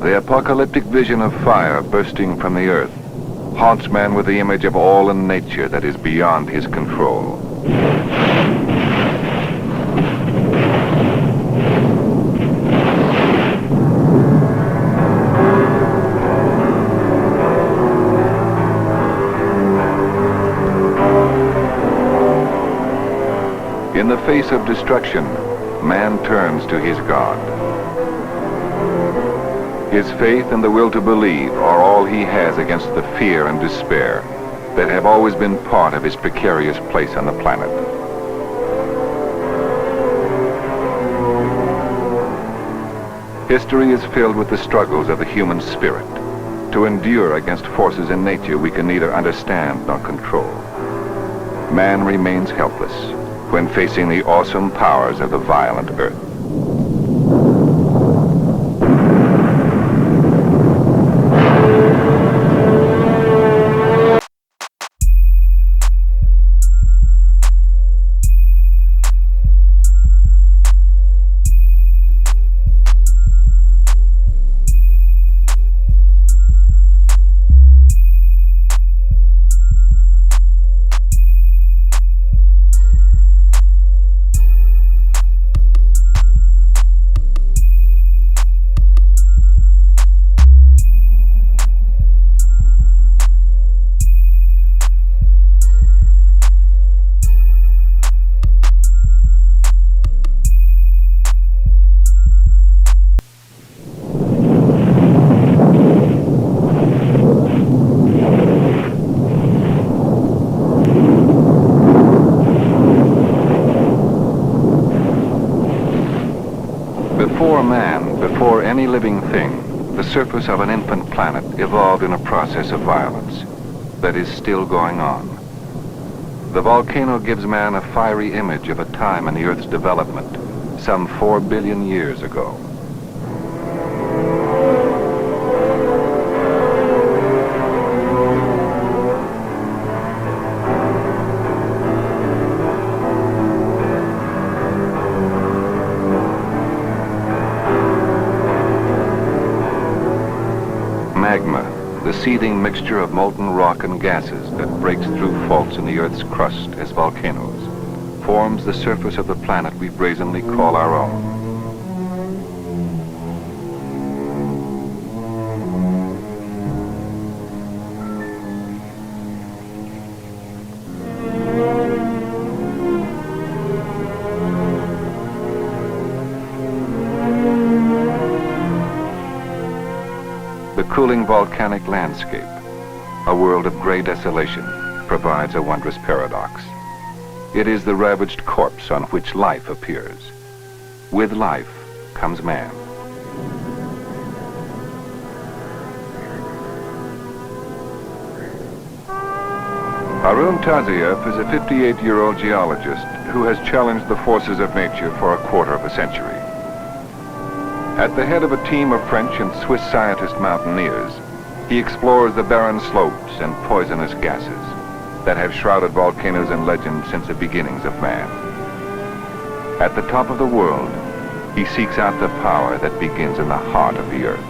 The apocalyptic vision of fire bursting from the earth haunts man with the image of all in nature that is beyond his control. In the face of destruction, man turns to his God. His faith and the will to believe are all he has against the fear and despair that have always been part of his precarious place on the planet. History is filled with the struggles of the human spirit to endure against forces in nature we can neither understand nor control. Man remains helpless when facing the awesome powers of the violent earth. Before any living thing, the surface of an infant planet evolved in a process of violence that is still going on. The volcano gives man a fiery image of a time in the Earth's development, some 4 billion years ago. Magma, the seething mixture of molten rock and gases that breaks through faults in the Earth's crust as volcanoes, forms the surface of the planet we brazenly call our own. The cooling volcanic landscape, a world of gray desolation, provides a wondrous paradox. It is the ravaged corpse on which life appears. With life comes man. Harun Taziev is a 58-year-old geologist who has challenged the forces of nature for a quarter of a century. At the head of a team of French and Swiss scientist mountaineers, he explores the barren slopes and poisonous gases that have shrouded volcanoes in legend since the beginnings of man. At the top of the world, he seeks out the power that begins in the heart of the earth.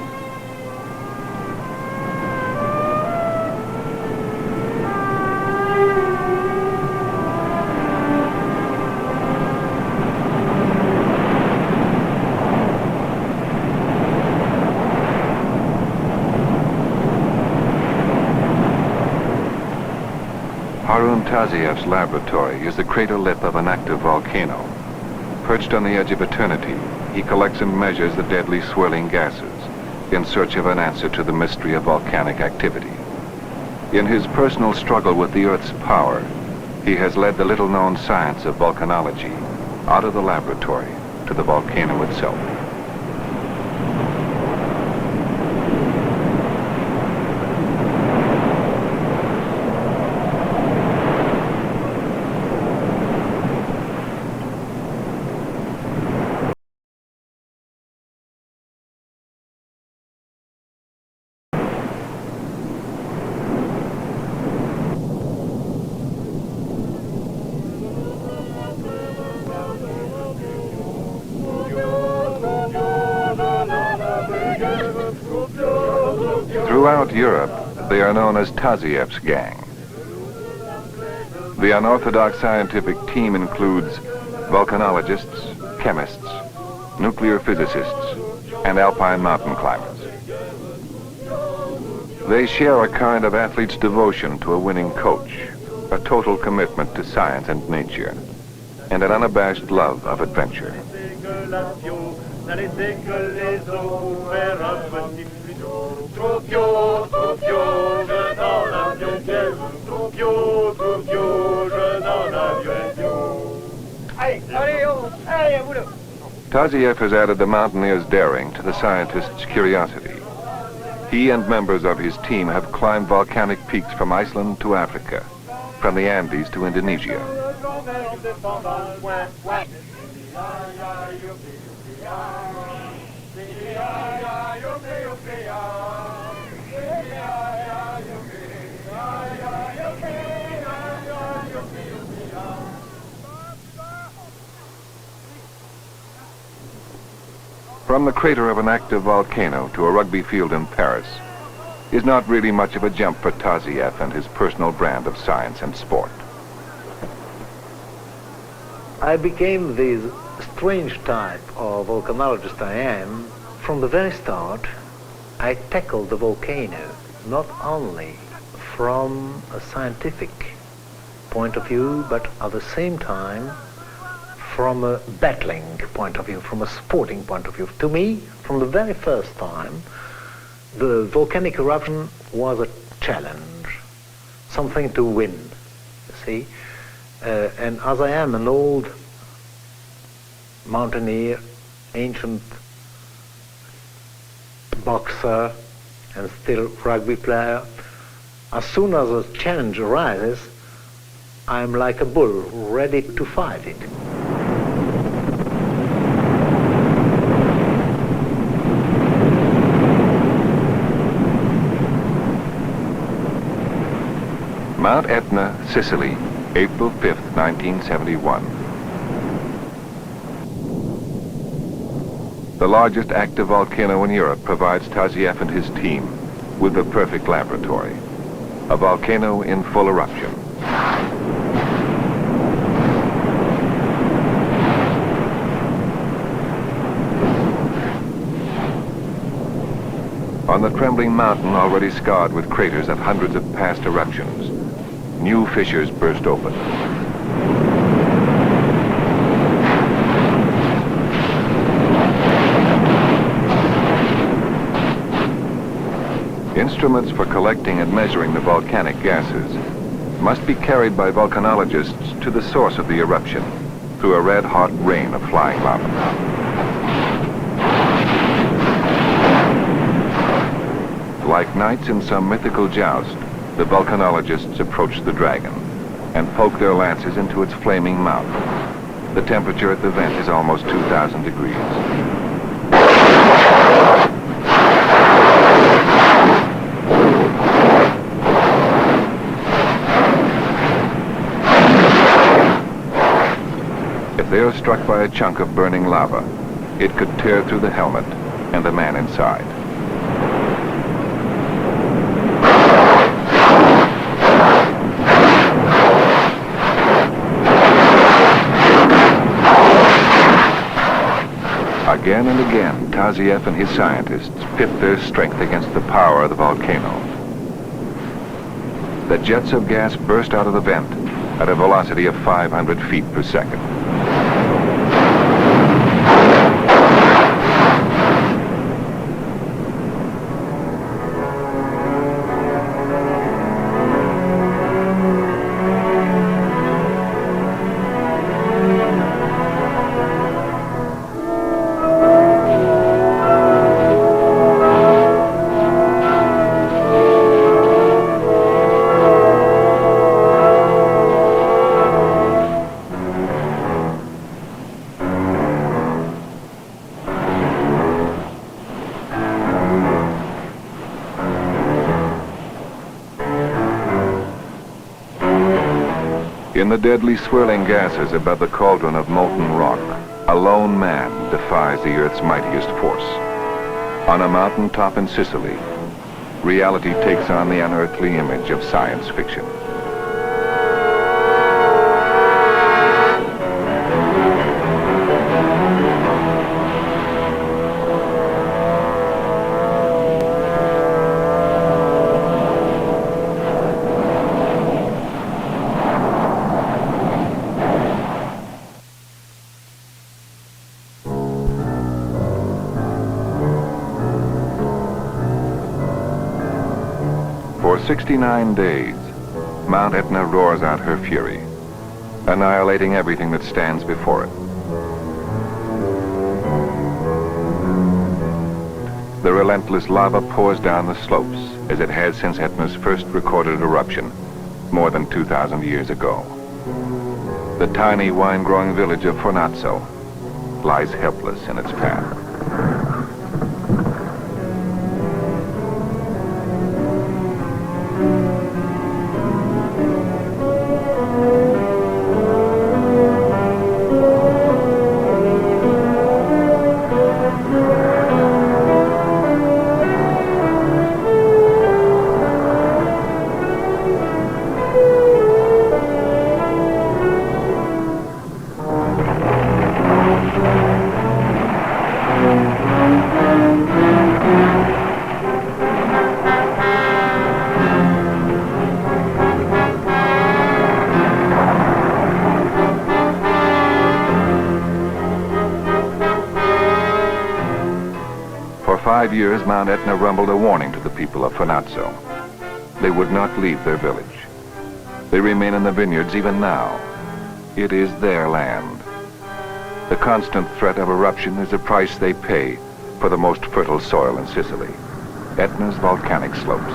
Harun Taziev's laboratory is the crater lip of an active volcano. Perched on the edge of eternity, he collects and measures the deadly swirling gases in search of an answer to the mystery of volcanic activity. In his personal struggle with the Earth's power, he has led the little-known science of volcanology out of the laboratory to the volcano itself. Throughout Europe, they are known as Taziev's gang. The unorthodox scientific team includes volcanologists, chemists, nuclear physicists, and alpine mountain climbers. They share a kind of athlete's devotion to a winning coach, a total commitment to science and nature, and an unabashed love of adventure. Taziev has added the mountaineer's daring to the scientist's curiosity. He and members of his team have climbed volcanic peaks from Iceland to Africa, from the Andes to Indonesia. From the crater of an active volcano to a rugby field in Paris is not really much of a jump for Taziev and his personal brand of science and sport. I became this strange type of volcanologist I am. From the very start, I tackled the volcano not only from a scientific point of view, but at the same time from a battling point of view, from a sporting point of view. To me, from the very first time, the volcanic eruption was a challenge, something to win, you see. And as I am an old mountaineer, ancient boxer, and still rugby player, as soon as a challenge arises, I'm like a bull, ready to fight it. Mount Etna, Sicily, April 5th, 1971. The largest active volcano in Europe provides Taziev and his team with the perfect laboratory. A volcano in full eruption. On the trembling mountain already scarred with craters of hundreds of past eruptions, new fissures burst open. Instruments for collecting and measuring the volcanic gases must be carried by volcanologists to the source of the eruption through a red-hot rain of flying lava. Like knights in some mythical joust, the volcanologists approach the dragon and poke their lances into its flaming mouth. The temperature at the vent is almost 2,000 degrees. If they are struck by a chunk of burning lava, it could tear through the helmet and the man inside. Again and again, Taziev and his scientists pit their strength against the power of the volcano. The jets of gas burst out of the vent at a velocity of 500 feet per second. In the deadly swirling gases above the cauldron of molten rock, a lone man defies the Earth's mightiest force. On a mountain top in Sicily, reality takes on the unearthly image of science fiction. For 69 days, Mount Etna roars out her fury, annihilating everything that stands before it. The relentless lava pours down the slopes, as it has since Etna's first recorded eruption, more than 2,000 years ago. The tiny wine-growing village of Phmetros lies helpless in its path. For 5 years, Mount Etna rumbled a warning to the people of Phmetros. They would not leave their village. They remain in the vineyards even now. It is their land. The constant threat of eruption is the price they pay for the most fertile soil in Sicily, Etna's volcanic slopes.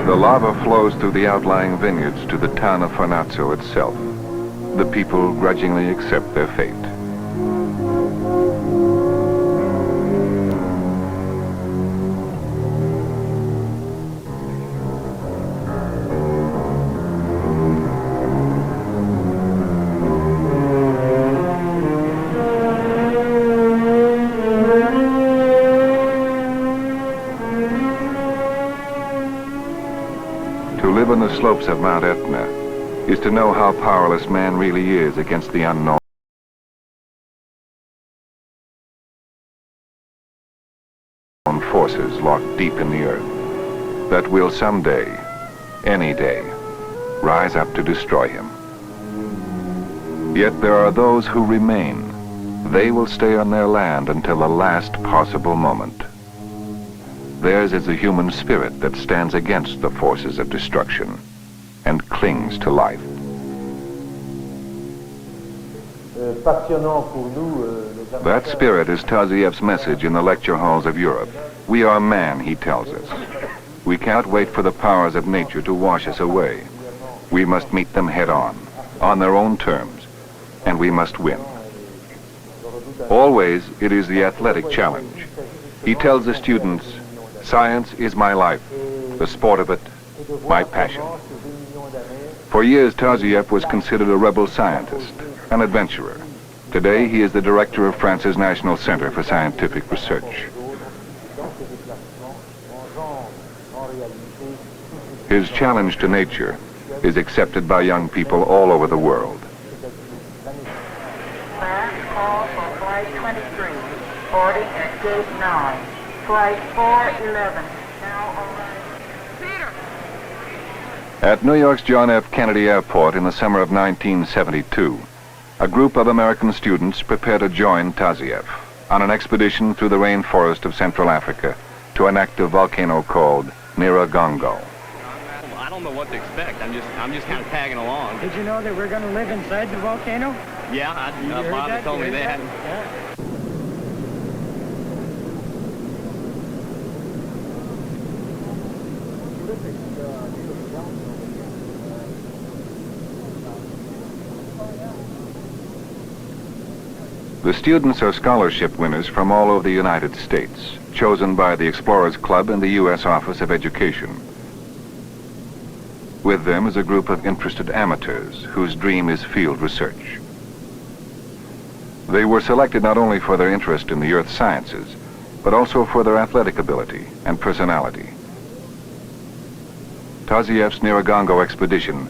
The lava flows through the outlying vineyards to the town of Phmetros itself. The people grudgingly accept their fate. To live on the slopes of Mount Etna is to know how powerless man really is against the unknown forces locked deep in the earth that will someday, any day, rise up to destroy him. Yet there are those who remain. They will stay on their land until the last possible moment. Theirs is the human spirit that stands against the forces of destruction and clings to life. That spirit is Taziev's message in the lecture halls of Europe. We are man, he tells us. We cannot wait for the powers of nature to wash us away. We must meet them head on their own terms, and we must win. Always, it is the athletic challenge. He tells the students, science is my life, the sport of it, my passion. For years, Taziev was considered a rebel scientist, an adventurer. Today, he is the director of France's National Center for Scientific Research. His challenge to nature is accepted by young people all over the world. Last call for Flight 23, boarding at Gate 9. Flight 411, now arriving. Peter! At New York's John F. Kennedy Airport in the summer of 1972, a group of American students prepare to join Taziev on an expedition through the rainforest of Central Africa to an active volcano called Nyiragongo. I don't know what to expect. I'm just kind of tagging along. Did you know that we're going to live inside the volcano? Yeah, Bob told me that. Yeah. The students are scholarship winners from all over the United States, chosen by the Explorers Club and the U.S. Office of Education. With them is a group of interested amateurs whose dream is field research. They were selected not only for their interest in the earth sciences, but also for their athletic ability and personality. Taziev's Nyiragongo expedition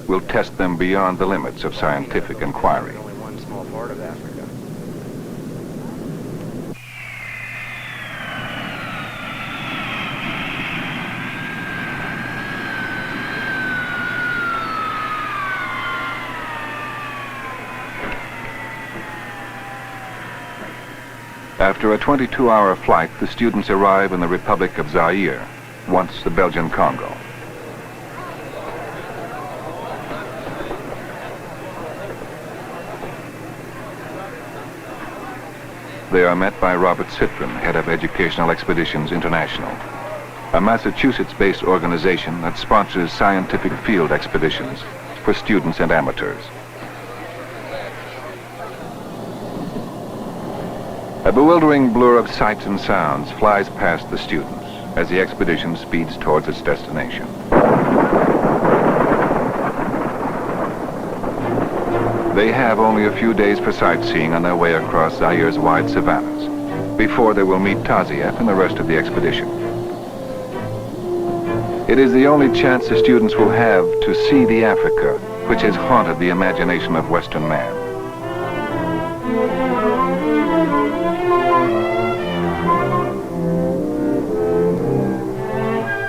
will test them beyond the limits of scientific inquiry. Only one small part of Africa. After a 22-hour flight, the students arrive in the Republic of Zaire, once the Belgian Congo. They are met by Robert Citron, head of Educational Expeditions International, a Massachusetts-based organization that sponsors scientific field expeditions for students and amateurs. A bewildering blur of sights and sounds flies past the students as the expedition speeds towards its destination. They have only a few days for sightseeing on their way across Zaire's wide savannas before they will meet Taziev and the rest of the expedition. It is the only chance the students will have to see the Africa which has haunted the imagination of Western man.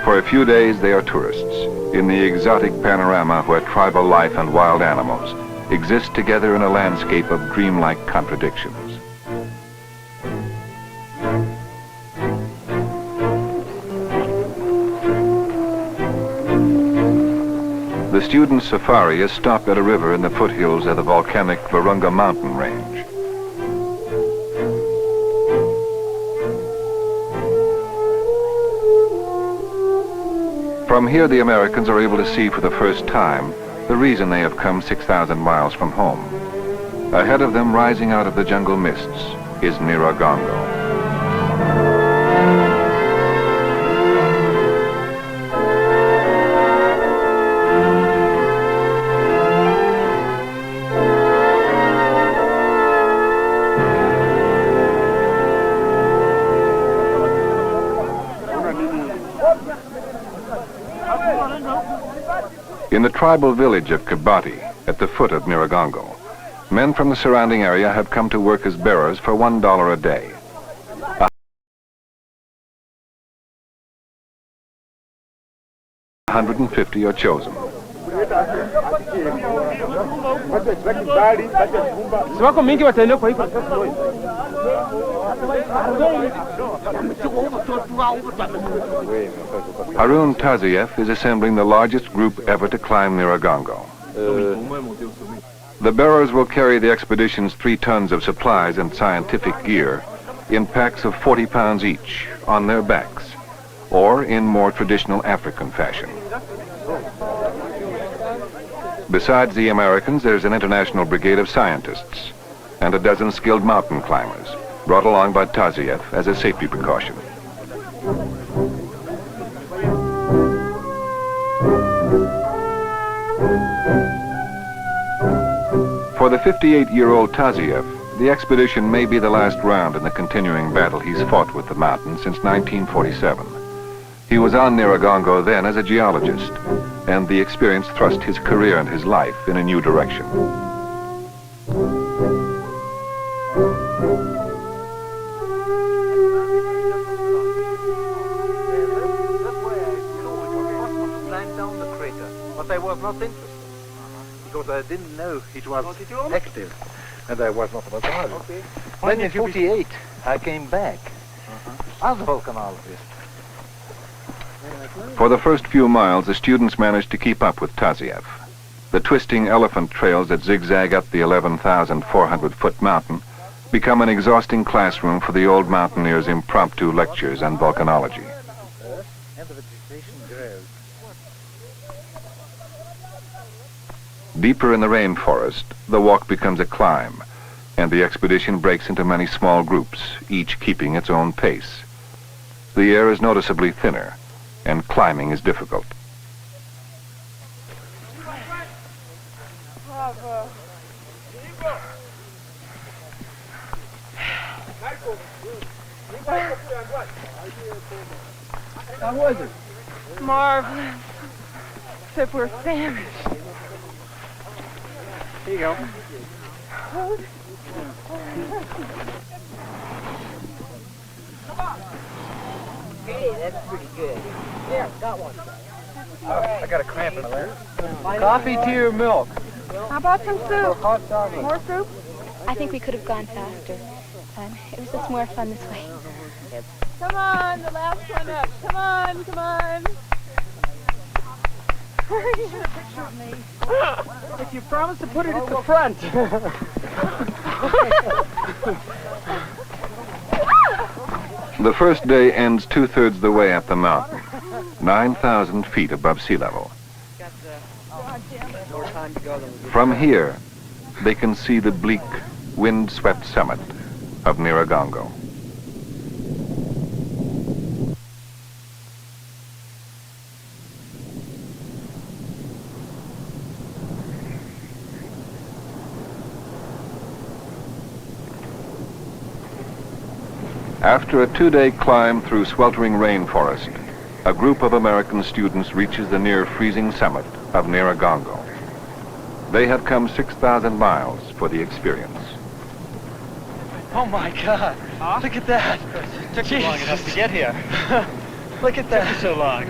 For a few days they are tourists in the exotic panorama where tribal life and wild animals exist together in a landscape of dreamlike contradictions. The student safari is stopped at a river in the foothills of the volcanic Virunga mountain range. From here, the Americans are able to see for the first time the reason they have come 6,000 miles from home. Ahead of them, rising out of the jungle mists, is Nyiragongo. In the tribal village of Kabati, at the foot of Nyiragongo, men from the surrounding area have come to work as bearers for $1 a day. 150 are chosen. Harun Taziev is assembling the largest group ever to climb Nyiragongo. The bearers will carry the expedition's 3 tons of supplies and scientific gear in packs of 40 pounds each on their backs, or in more traditional African fashion. Besides the Americans, there's an international brigade of scientists and a dozen skilled mountain climbers brought along by Taziev as a safety precaution. For the 58-year-old Taziev, the expedition may be the last round in the continuing battle he's fought with the mountain since 1947. He was on Nyiragongo then as a geologist, and the experience thrust his career and his life in a new direction. But I was not interested, because I didn't know it was active, and I was not about to. Okay. Then in 48, I came back as a volcanologist. For the first few miles, the students managed to keep up with Taziev. The twisting elephant trails that zigzag up the 11,400-foot mountain become an exhausting classroom for the old mountaineer's impromptu lectures on volcanology. And the vegetation grows. Deeper in the rainforest, the walk becomes a climb, and the expedition breaks into many small groups, each keeping its own pace. The air is noticeably thinner, and climbing is difficult. How was it? Marvelous. Except we're famished. Here you go. Hey, that's pretty good. Yeah, got one. I got a cramp in my leg. Coffee, tea, or milk? How about some soup? Hot chocolate. More soup? I think we could have gone faster. It was just more fun this way. Come on, the last one up. Come on, come on. You should have pictured me. If you promise to put it at the front. The first day ends 2/3 the way up the mountain, 9,000 feet above sea level. From here, they can see the bleak, wind-swept summit of Nyiragongo. After a 2-day climb through sweltering rainforest, a group of American students reaches the near-freezing summit of Nyiragongo. They have come 6,000 miles for the experience. Oh my God! Look at that! It took you long enough to get here. Look at that! Took you so long.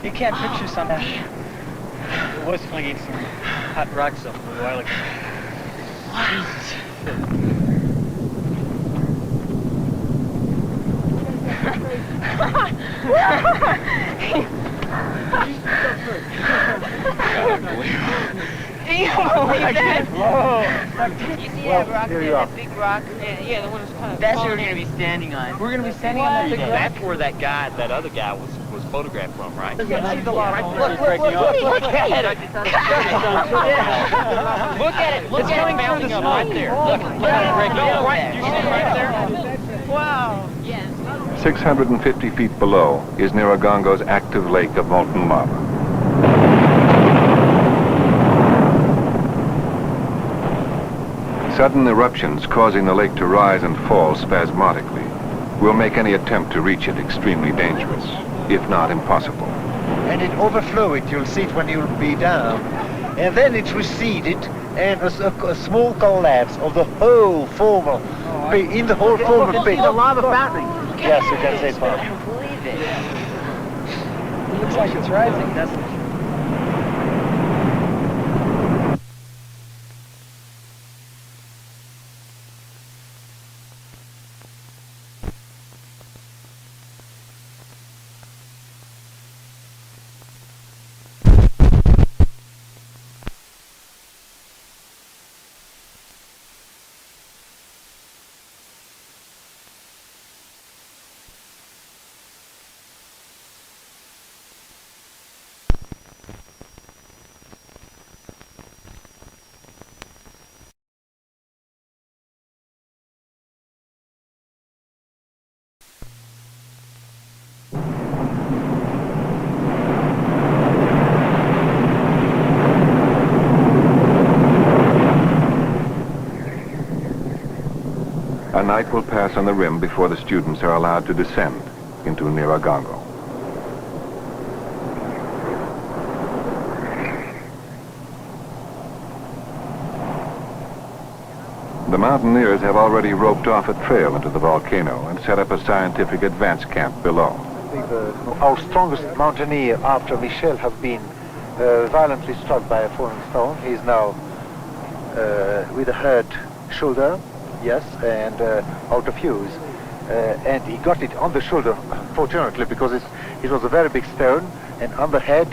You can't picture something. It was flinging some hot rocks up a while ago. You believe that? Whoa! You see that rock there, that big rock? Yeah, the one that's kind of... That's what we're going to be standing on. We're going to be standing on that big rock? That's where that other guy was photographed from, right? See the lot of Look at it. Look at it. Look It's at coming it. through the smoke. Right there. Look at it breaking up. Right, you see it right there? Wow. Yes. 650 feet below is Nyiragongo's active lake of molten lava. Sudden eruptions causing the lake to rise and fall spasmodically will make any attempt to reach it extremely dangerous, if not impossible. And it overflow it, you'll see it when you'll be down. And then it receded, and a small collapse of the whole former pit, in the whole former pit. The lava fountain. Yes, you can say so. I don't believe it. It looks like it's rising, doesn't it? A night will pass on the rim before the students are allowed to descend into Nyiragongo. The mountaineers have already roped off a trail into the volcano and set up a scientific advance camp below. Our strongest mountaineer after Michel has been violently struck by a falling stone. He is now with a hurt shoulder, yes, and out of use. And he got it on the shoulder, fortunately, because it was a very big stone, and on the head,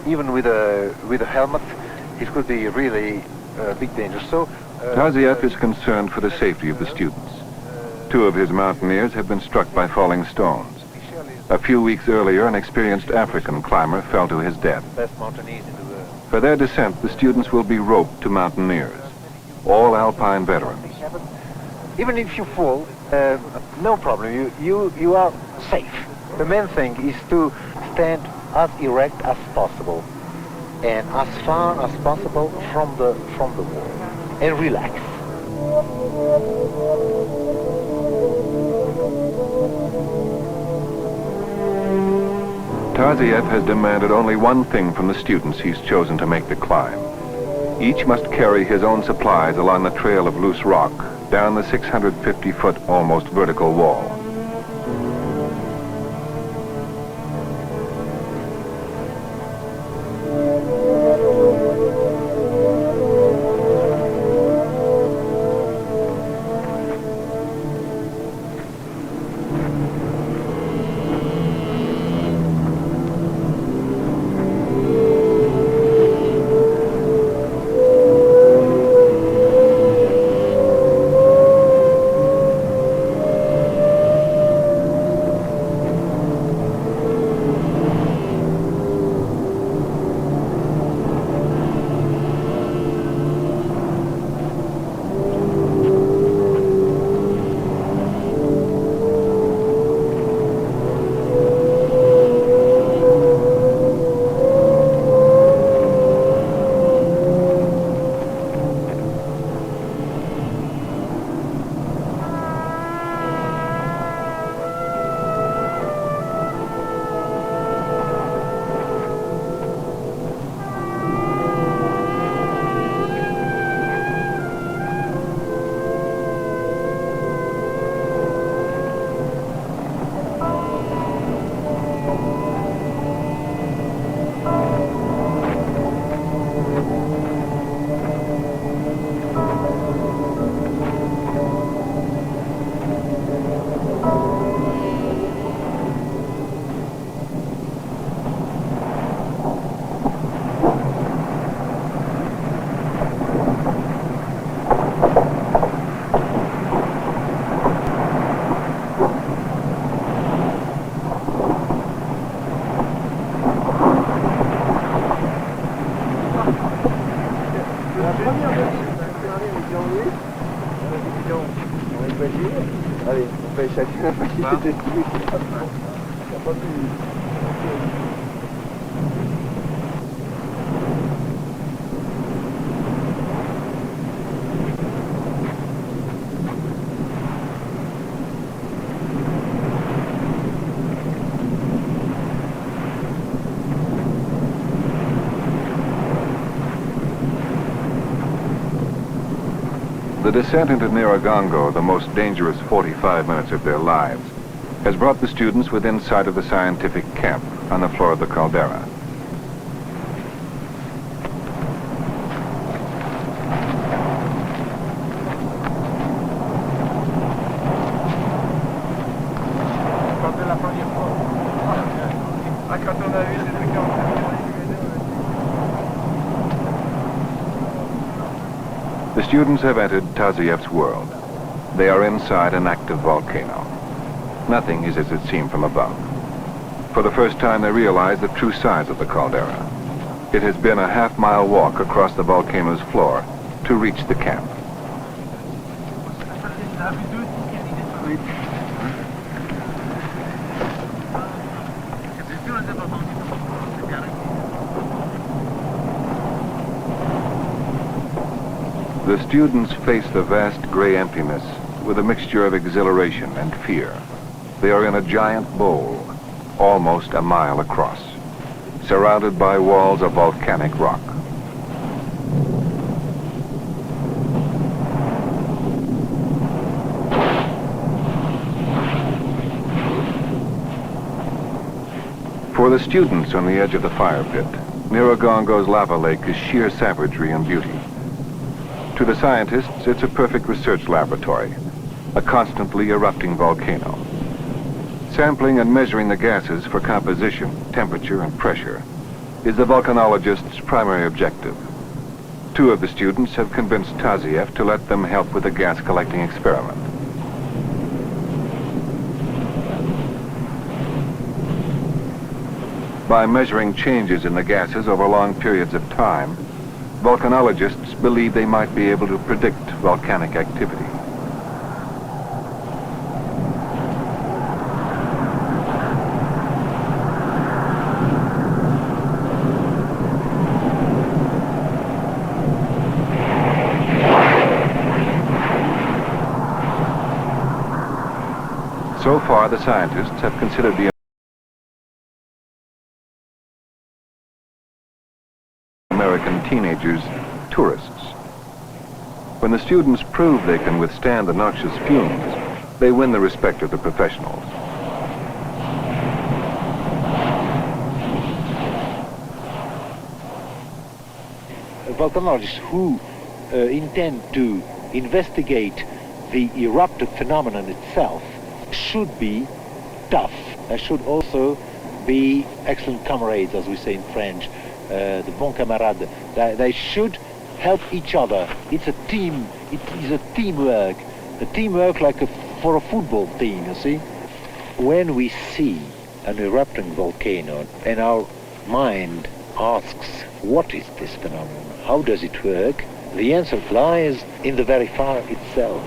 even with a helmet, it could be really a big danger. So Tazieff is concerned for the safety of the students. 2 of his mountaineers have been struck by falling stones. A few weeks earlier, an experienced African climber fell to his death. Best mountaineers in the world. For their descent, the students will be roped to mountaineers. all Alpine veterans. Even if you fall, no problem. You are safe. The main thing is to stand as erect as possible and as far as possible from the wall, and relax. Taziev has demanded only one thing from the students he's chosen to make the climb. Each must carry his own supplies along the trail of loose rock down the 650-foot almost vertical wall. The descent into Nyiragongo, the most dangerous 45 minutes of their lives, has brought the students within sight of the scientific camp on the floor of the caldera. The students have entered Taziev's world. They are inside an active volcano. Nothing is as it seemed from above. For the first time, they realize the true size of the caldera. It has been a half-mile walk across the volcano's floor to reach the camp. The students face the vast gray emptiness with a mixture of exhilaration and fear. They are in a giant bowl, almost a mile across, surrounded by walls of volcanic rock. For the students on the edge of the fire pit, Nyiragongo's lava lake is sheer savagery and beauty. To the scientists, it's a perfect research laboratory, a constantly erupting volcano. Sampling and measuring the gases for composition, temperature, and pressure is the volcanologist's primary objective. Two of the students have convinced Taziev to let them help with the gas collecting experiment. By measuring changes in the gases over long periods of time, Volcanologists believe they might be able to predict volcanic activity. So far, the scientists have considered the American teenagers tourists. When the students prove they can withstand the noxious fumes, they win the respect of the professionals. Volcanologists who intend to investigate the eruptive phenomenon itself should be tough. They should also be excellent comrades, as we say in French, the bon camarade. They should help each other. It's a team. It is a teamwork. A teamwork like for a football team, you see. When we see an erupting volcano and our mind asks, what is this phenomenon? How does it work? The answer lies in the very fire itself.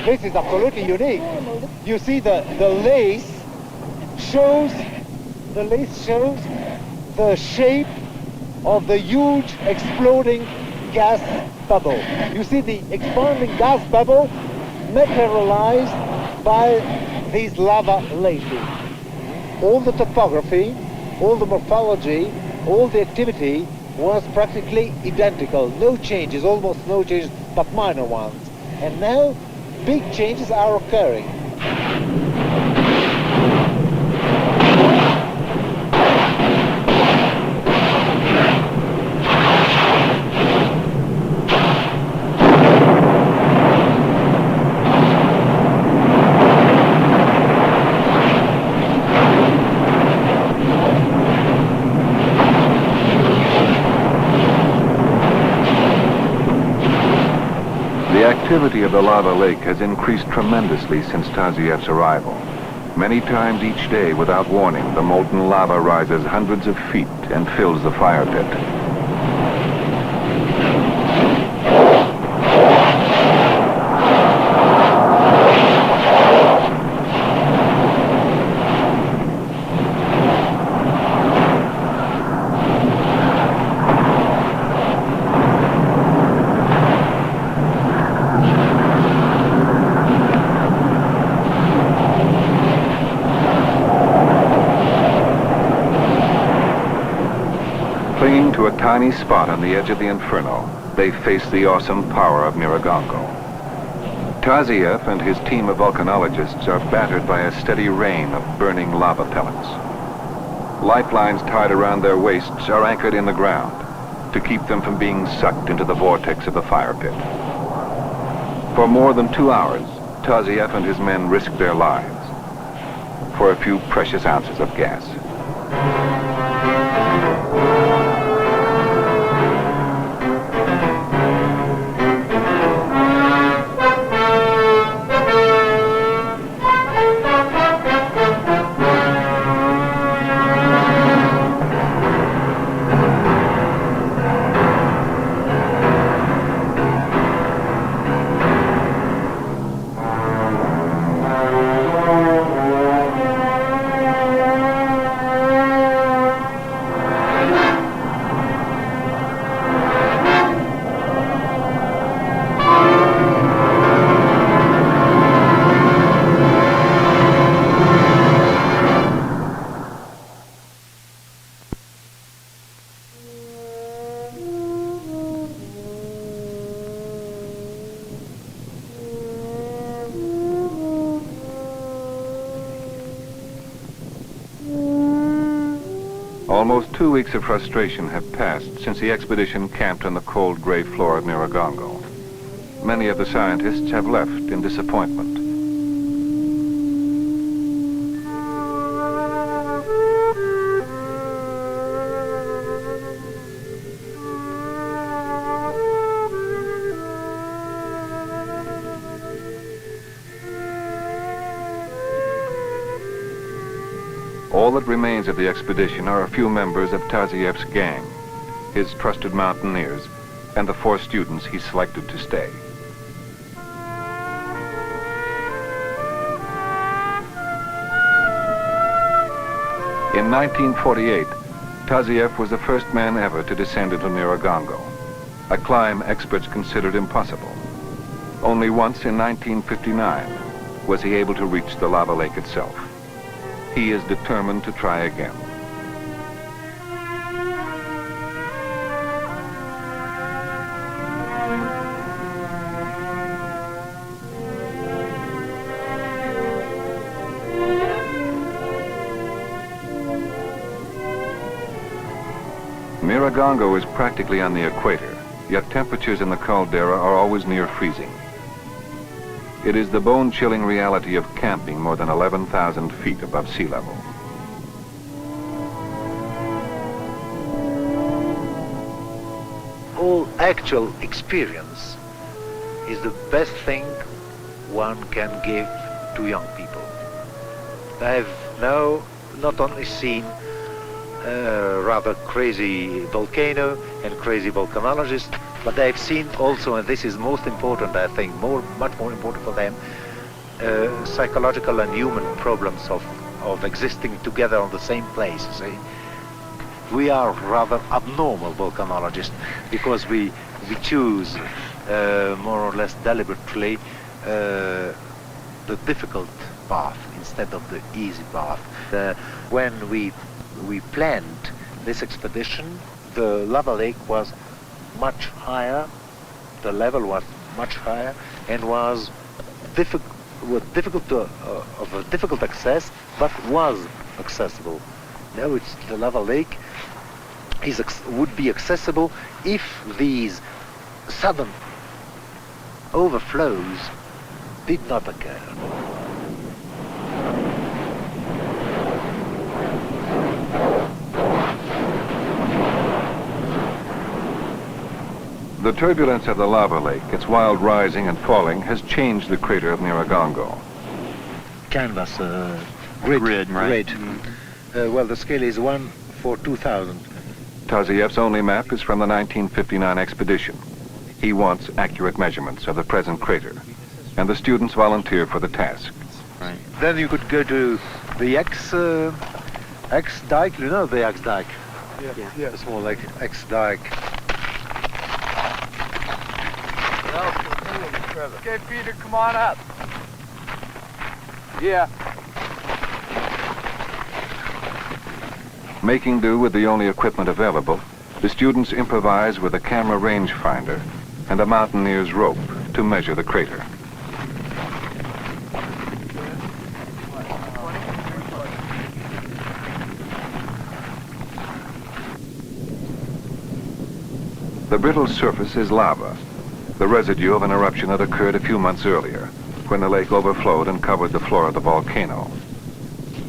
This is absolutely unique. You see the lace shows the shape of the huge exploding gas bubble. You see the expanding gas bubble materialized by these lava laces. All the topography, all the morphology, all the activity was practically identical. No changes, almost no changes, but minor ones. And now big changes are occurring. The activity of the lava lake has increased tremendously since Taziev's arrival. Many times each day, without warning, the molten lava rises hundreds of feet and fills the fire pit. Clinging to a tiny spot on the edge of the inferno, they face the awesome power of Miragongo. Taziev and his team of volcanologists are battered by a steady rain of burning lava pellets. Lifelines tied around their waists are anchored in the ground to keep them from being sucked into the vortex of the fire pit. For more than 2 hours, Taziev and his men risk their lives for a few precious ounces of gas. Almost 2 weeks of frustration have passed since the expedition camped on the cold gray floor of Miragongo. Many of the scientists have left in disappointment. All that remains of the expedition are a few members of Taziev's gang, his trusted mountaineers, and the 4 students he selected to stay. In 1948, Taziev was the first man ever to descend into Nyiragongo, a climb experts considered impossible. Only once in 1959 was he able to reach the lava lake itself. He is determined to try again. Nyiragongo is practically on the equator, yet temperatures in the caldera are always near freezing. It is the bone-chilling reality of camping more than 11,000 feet above sea level. All actual experience is the best thing one can give to young people. I've now not only seen a rather crazy volcano and crazy volcanologists, but I've seen also, and this is most important, I think, much more important for them, psychological and human problems of existing together on the same place. See? We are rather abnormal volcanologists because we choose more or less deliberately the difficult path instead of the easy path. When we planned this expedition, the lava lake was much higher, the level was much higher, and was of a difficult access, but was accessible. Now the lava lake would be accessible if these sudden overflows did not occur. The turbulence of the lava lake, its wild rising and falling, has changed the crater of Nyiragongo. Canvas grid, right? Well, the scale is 1:2,000. Taziev's only map is from the 1959 expedition. He wants accurate measurements of the present crater, and the students volunteer for the task. Right. Then you could go to the X dike. You know the X dike? Yeah. It's more like X dike. Okay, Peter, come on up. Yeah. Making do with the only equipment available, the students improvise with a camera rangefinder and a mountaineer's rope to measure the crater. The brittle surface is lava, the residue of an eruption that occurred a few months earlier, when the lake overflowed and covered the floor of the volcano.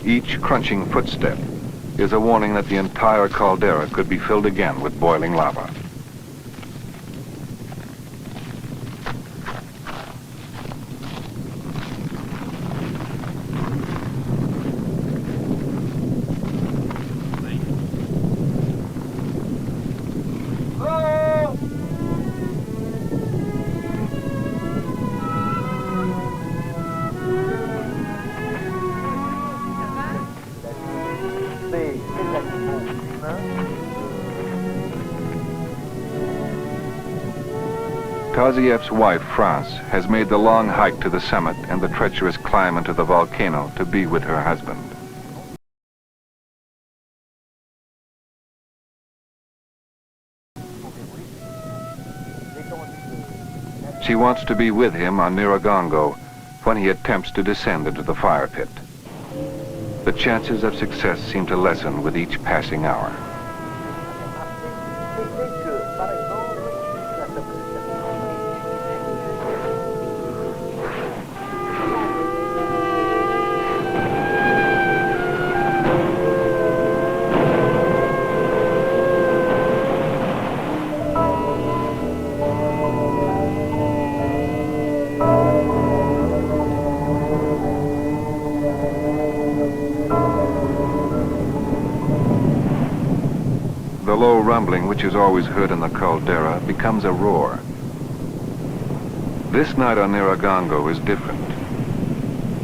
Each crunching footstep is a warning that the entire caldera could be filled again with boiling lava. Taziev's wife, France, has made the long hike to the summit and the treacherous climb into the volcano to be with her husband. She wants to be with him on Nyiragongo when he attempts to descend into the fire pit. The chances of success seem to lessen with each passing hour. low rumbling which is always heard in the caldera becomes a roar. This night on Naragongo is different.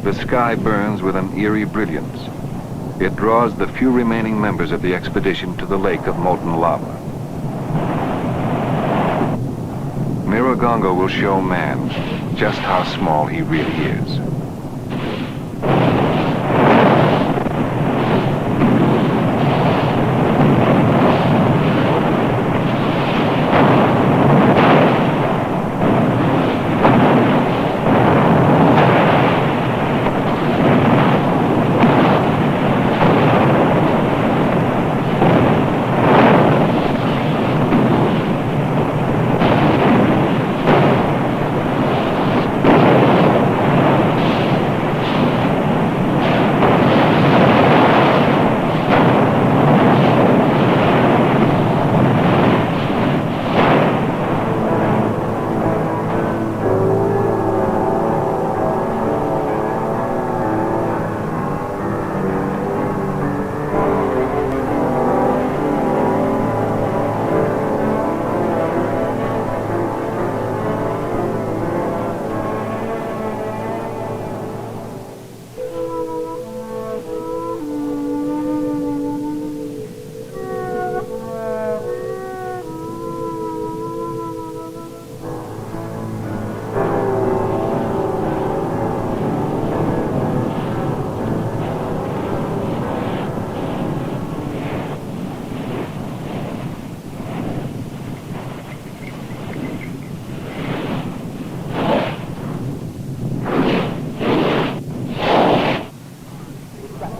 The sky burns with an eerie brilliance. It draws the few remaining members of the expedition to the lake of molten lava. Naragongo will show man just how small he really is.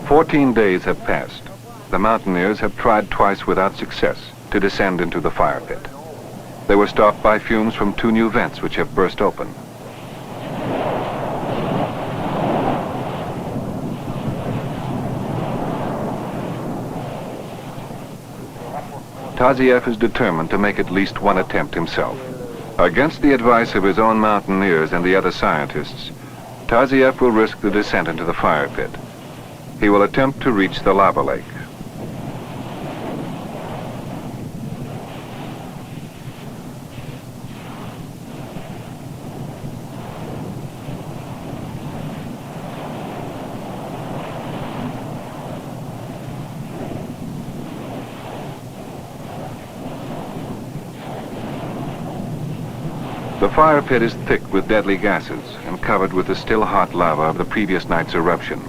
"14 days have passed. The mountaineers have tried twice without success to descend into the fire pit. They were stopped by fumes from 2 new vents which have burst open. Tazieff is determined to make at least one attempt himself. Against the advice of his own mountaineers and the other scientists, Tazieff will risk the descent into the fire pit. He will attempt to reach the lava lake. The fire pit is thick with deadly gases and covered with the still hot lava of the previous night's eruption.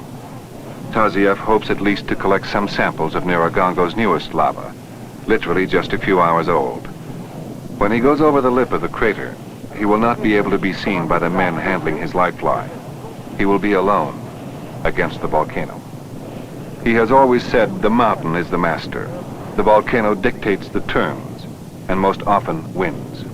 Tazieff hopes at least to collect some samples of Naragongo's newest lava, literally just a few hours old. When he goes over the lip of the crater, he will not be able to be seen by the men handling his light fly. He will be alone against the volcano. He has always said the mountain is the master. The volcano dictates the terms and most often wins.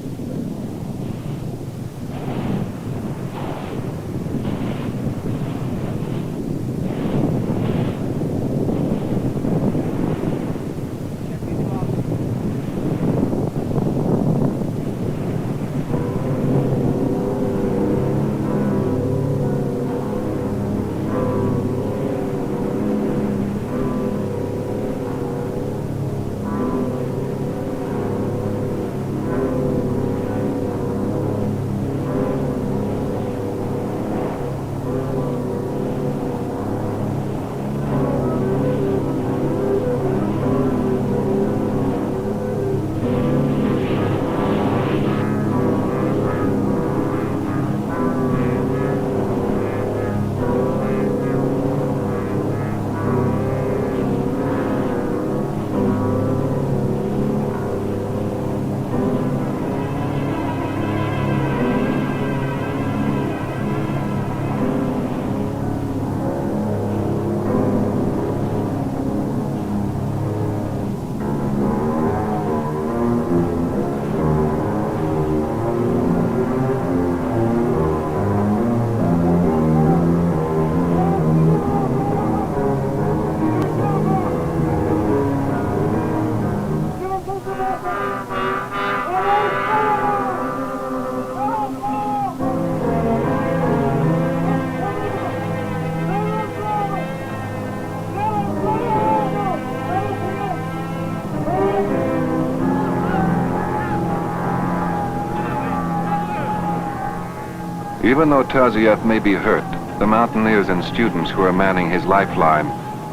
Even though Tarzieff may be hurt, the mountaineers and students who are manning his lifeline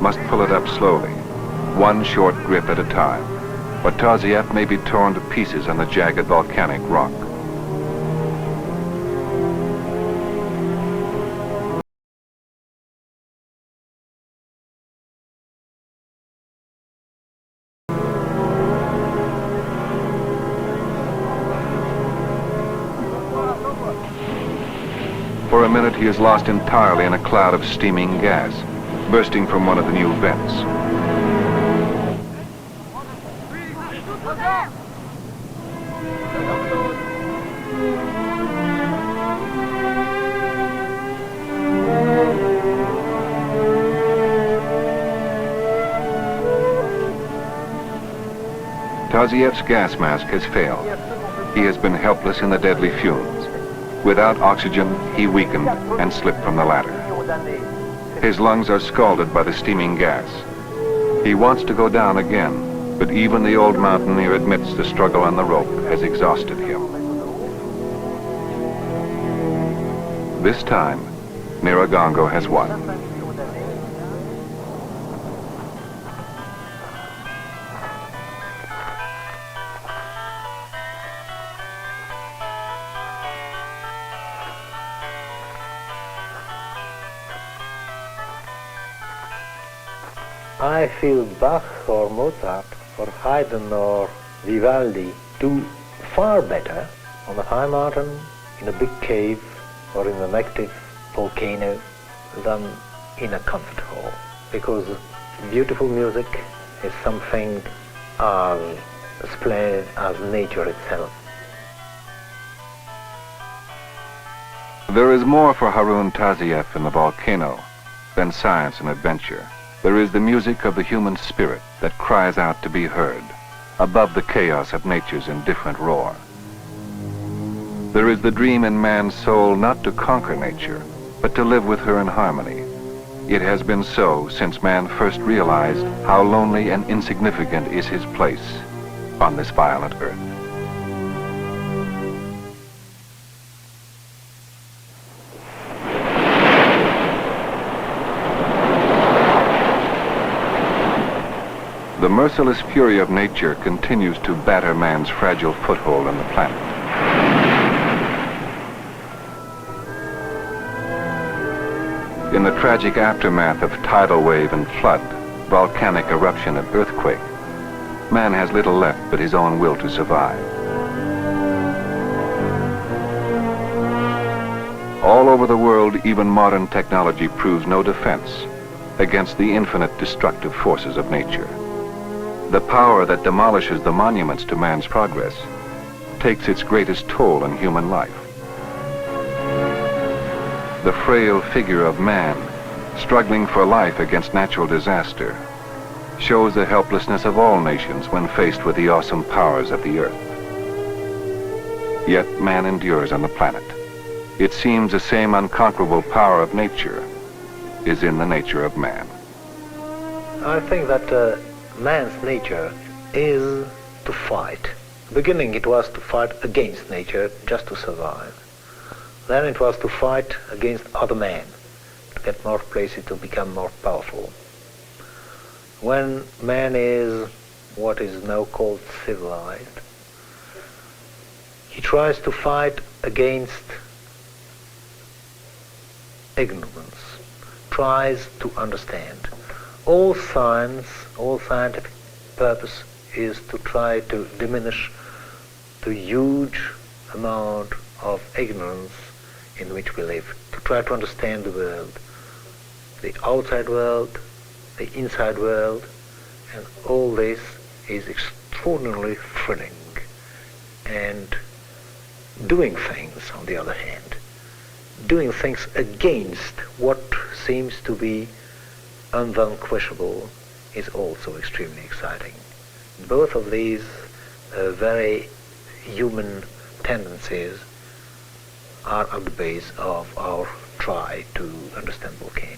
must pull it up slowly, one short grip at a time, or Tarzieff may be torn to pieces on the jagged volcanic rock. For a minute, he is lost entirely in a cloud of steaming gas, bursting from one of the new vents. Tarzieff's gas mask has failed. He has been helpless in the deadly fumes. Without oxygen, he weakened and slipped from the ladder. His lungs are scalded by the steaming gas. He wants to go down again, but even the old mountaineer admits the struggle on the rope has exhausted him. This time, Nyiragongo has won. I feel Bach or Mozart or Haydn or Vivaldi do far better on a high mountain, in a big cave, or in an active volcano than in a concert hall, because beautiful music is something as splendid as nature itself. There is more for Harun Tarzieff in the volcano than science and adventure. There is the music of the human spirit that cries out to be heard, above the chaos of nature's indifferent roar. There is the dream in man's soul not to conquer nature, but to live with her in harmony. It has been so since man first realized how lonely and insignificant is his place on this violent earth. The merciless fury of nature continues to batter man's fragile foothold on the planet. In the tragic aftermath of tidal wave and flood, volcanic eruption and earthquake, man has little left but his own will to survive. All over the world, even modern technology proves no defense against the infinite destructive forces of nature. The power that demolishes the monuments to man's progress takes its greatest toll on human life. The frail figure of man, struggling for life against natural disaster, shows the helplessness of all nations when faced with the awesome powers of the earth. Yet man endures on the planet. It seems the same unconquerable power of nature is in the nature of man. I think that man's nature is to fight. In the beginning it was to fight against nature just to survive. Then it was to fight against other men, to get more places, to become more powerful. When man is what is now called civilized, he tries to fight against ignorance, tries to understand. All science, all scientific purpose is to try to diminish the huge amount of ignorance in which we live, to try to understand the world, the outside world, the inside world, and all this is extraordinarily thrilling. And doing things, on the other hand, doing things against what seems to be unvanquishable is also extremely exciting. Both of these very human tendencies are at the base of our try to understand volcanoes.